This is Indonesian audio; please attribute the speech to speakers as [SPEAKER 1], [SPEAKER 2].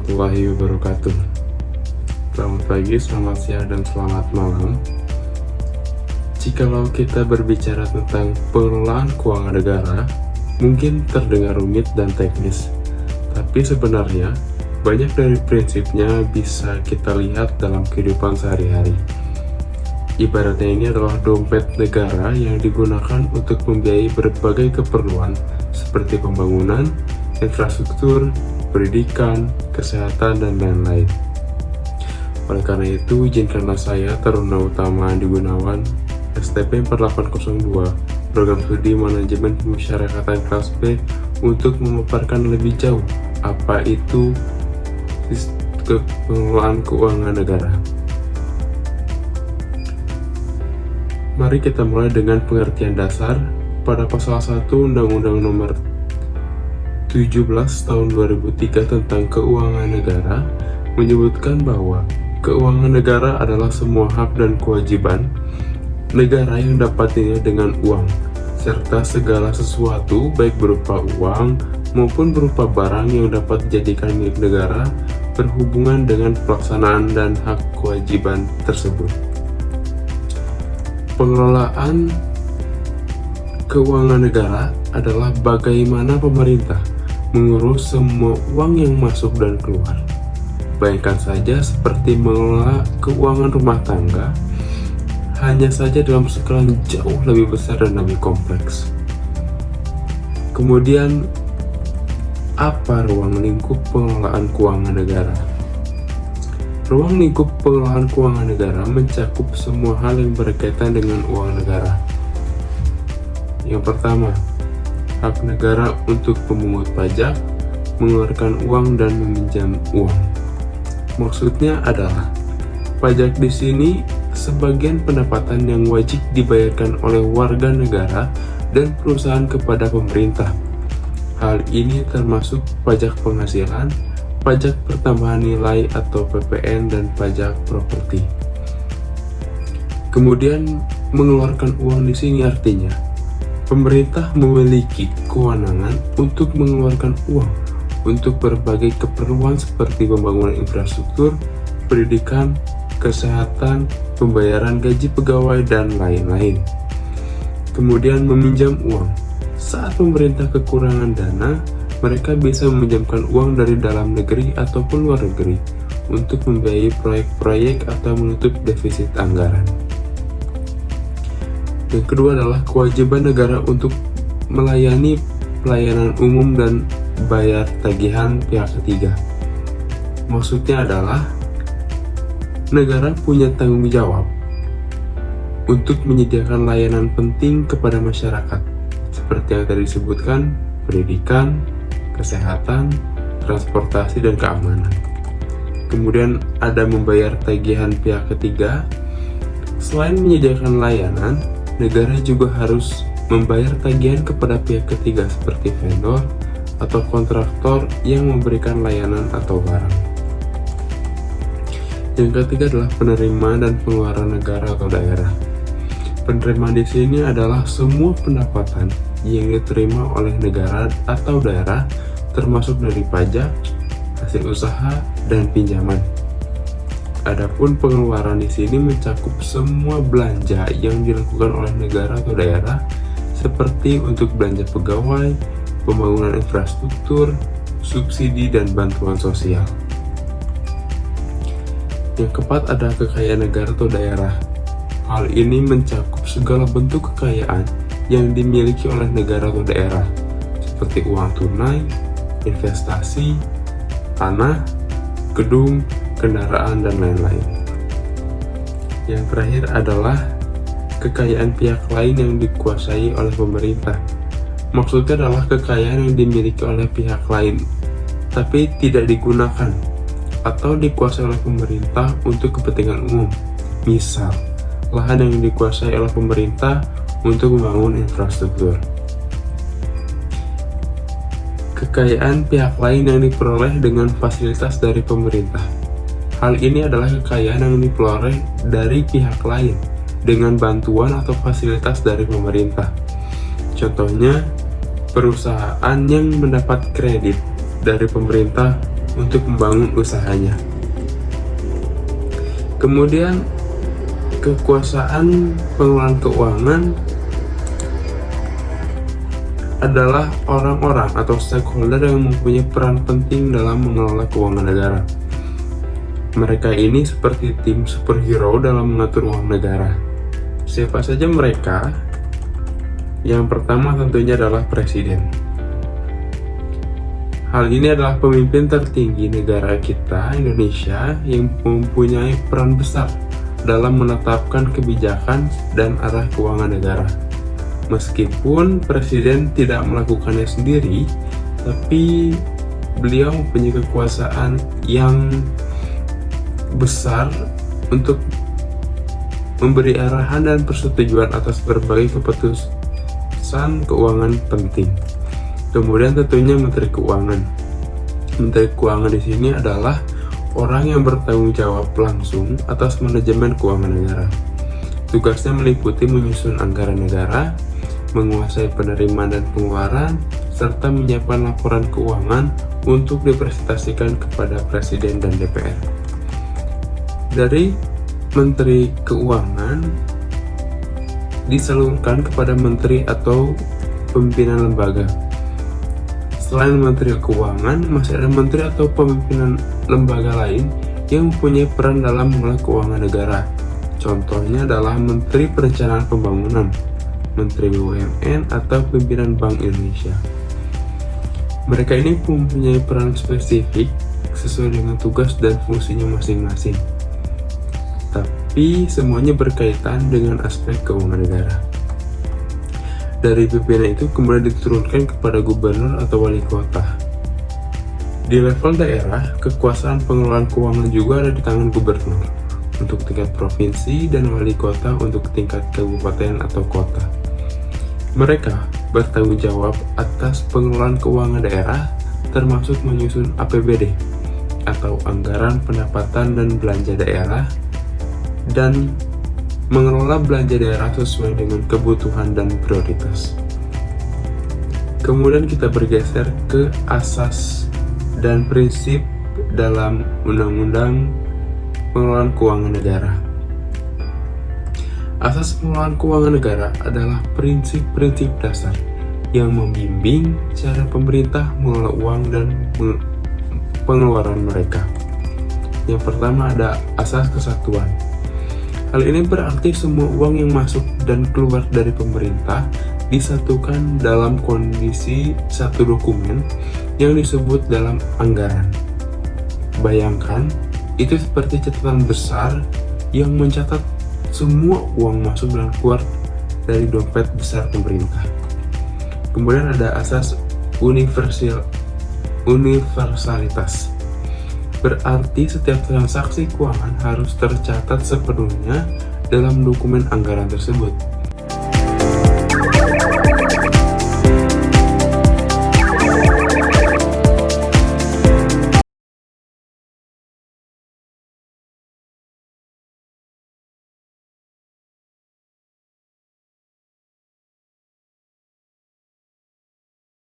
[SPEAKER 1] warahmatullahi wabarakatuh. Selamat pagi, selamat siang, dan selamat malam. Jikalau kita berbicara tentang pengelolaan keuangan negara, mungkin terdengar rumit dan teknis, tapi sebenarnya banyak dari prinsipnya bisa kita lihat dalam kehidupan sehari-hari. Ibaratnya ini adalah dompet negara yang digunakan untuk membiayai berbagai keperluan seperti pembangunan, infrastruktur, pendidikan, kesehatan, dan lain-lain. Oleh karena itu, izinkanlah saya, Taruna Utama Andi Gunawan, STP 4802, Program Studi Manajemen Pemasyarakatan kelas B, untuk memaparkan lebih jauh apa itu pengelolaan keuangan negara. Mari kita mulai dengan pengertian dasar. Pada pasal 1 Undang-Undang Nomor 17 tahun 2003 tentang keuangan negara menyebutkan bahwa keuangan negara adalah semua hak dan kewajiban negara yang dapat dinilai dengan uang, serta segala sesuatu baik berupa uang maupun berupa barang yang dapat dijadikan milik negara berhubungan dengan pelaksanaan dan hak kewajiban tersebut. Pengelolaan keuangan negara adalah bagaimana pemerintah mengurus semua uang yang masuk dan keluar. Bayangkan saja seperti mengelola keuangan rumah tangga, hanya saja dalam skala jauh lebih besar dan lebih kompleks. Kemudian, apa ruang lingkup pengelolaan keuangan negara? Ruang lingkup pengelolaan keuangan negara mencakup semua hal yang berkaitan dengan uang negara. Yang pertama, hak negara untuk pemungut pajak, mengeluarkan uang dan meminjam uang. Maksudnya adalah pajak di sini sebagian pendapatan yang wajib dibayarkan oleh warga negara dan perusahaan kepada pemerintah. Hal ini termasuk pajak penghasilan, pajak pertambahan nilai atau PPN, dan pajak properti. Kemudian mengeluarkan uang di sini artinya pemerintah memiliki kewenangan untuk mengeluarkan uang untuk berbagai keperluan seperti pembangunan infrastruktur, pendidikan, kesehatan, pembayaran gaji pegawai, dan lain-lain. Kemudian meminjam uang. Saat pemerintah kekurangan dana, mereka bisa meminjamkan uang dari dalam negeri ataupun luar negeri untuk membiayai proyek-proyek atau menutup defisit anggaran. Yang kedua adalah kewajiban negara untuk melayani pelayanan umum dan bayar tagihan pihak ketiga. Maksudnya adalah negara punya tanggung jawab untuk menyediakan layanan penting kepada masyarakat, seperti yang tadi disebutkan, pendidikan, kesehatan, transportasi, dan keamanan. Kemudian ada membayar tagihan pihak ketiga. Selain menyediakan layanan, negara juga harus membayar tagihan kepada pihak ketiga seperti vendor atau kontraktor yang memberikan layanan atau barang. Yang ketiga adalah penerimaan dan pengeluaran negara atau daerah. Penerimaan di sini adalah semua pendapatan yang diterima oleh negara atau daerah, termasuk dari pajak, hasil usaha, dan pinjaman. Adapun pengeluaran di sini mencakup semua belanja yang dilakukan oleh negara atau daerah, seperti untuk belanja pegawai, pembangunan infrastruktur, subsidi, dan bantuan sosial. Yang keempat ada kekayaan negara atau daerah. Hal ini mencakup segala bentuk kekayaan yang dimiliki oleh negara atau daerah, seperti uang tunai, investasi, tanah, gedung, kendaraan, dan lain-lain. Yang terakhir adalah kekayaan pihak lain yang dikuasai oleh pemerintah. Maksudnya adalah kekayaan yang dimiliki oleh pihak lain, tapi tidak digunakan atau dikuasai oleh pemerintah untuk kepentingan umum. Misal, lahan yang dikuasai oleh pemerintah untuk membangun infrastruktur. Kekayaan pihak lain yang diperoleh dengan fasilitas dari pemerintah. Hal ini adalah kekayaan yang diperoleh dari pihak lain dengan bantuan atau fasilitas dari pemerintah. Contohnya, perusahaan yang mendapat kredit dari pemerintah untuk membangun usahanya. Kemudian kekuasaan pengelolaan keuangan adalah orang-orang atau stakeholder yang mempunyai peran penting dalam mengelola keuangan negara. Mereka ini seperti tim superhero dalam mengatur uang negara. Siapa saja mereka? Yang pertama tentunya adalah presiden. Hal ini adalah pemimpin tertinggi negara kita, Indonesia, yang mempunyai peran besar dalam menetapkan kebijakan dan arah keuangan negara. Meskipun presiden tidak melakukannya sendiri, tapi beliau mempunyai kekuasaan yang besar untuk memberi arahan dan persetujuan atas berbagai keputusan keuangan penting. Kemudian tentunya Menteri Keuangan. Menteri Keuangan di sini adalah orang yang bertanggung jawab langsung atas manajemen keuangan negara. Tugasnya meliputi menyusun anggaran negara, menguasai penerimaan dan pengeluaran, serta menyiapkan laporan keuangan untuk dipresentasikan kepada Presiden dan DPR. Dari Menteri Keuangan disalurkan kepada menteri atau pimpinan lembaga. Selain Menteri Keuangan, masih ada menteri atau pimpinan lembaga lain yang mempunyai peran dalam mengelola keuangan negara. Contohnya adalah Menteri Perencanaan Pembangunan, Menteri BUMN, atau pimpinan Bank Indonesia. Mereka ini mempunyai peran spesifik sesuai dengan tugas dan fungsinya masing-masing. Tapi semuanya berkaitan dengan aspek keuangan negara. Dari pimpinan itu kemudian diturunkan kepada gubernur atau wali kota. Di level daerah, kekuasaan pengelolaan keuangan juga ada di tangan gubernur untuk tingkat provinsi dan wali kota untuk tingkat kabupaten atau kota. Mereka bertanggung jawab atas pengelolaan keuangan daerah, termasuk menyusun APBD atau Anggaran Pendapatan dan Belanja Daerah, dan mengelola belanja daerah sesuai dengan kebutuhan dan prioritas. Kemudian kita bergeser ke asas dan prinsip dalam Undang-Undang Pengelolaan Keuangan Negara. Asas pengelolaan keuangan negara adalah prinsip-prinsip dasar yang membimbing cara pemerintah mengelola uang dan pengeluaran mereka. Yang pertama ada asas kesatuan. Hal ini berarti semua uang yang masuk dan keluar dari pemerintah disatukan dalam kondisi satu dokumen yang disebut dalam anggaran. Bayangkan, itu seperti catatan besar yang mencatat semua uang masuk dan keluar dari dompet besar pemerintah. Kemudian ada asas universalitas. Berarti setiap transaksi keuangan harus tercatat sepenuhnya dalam dokumen anggaran tersebut.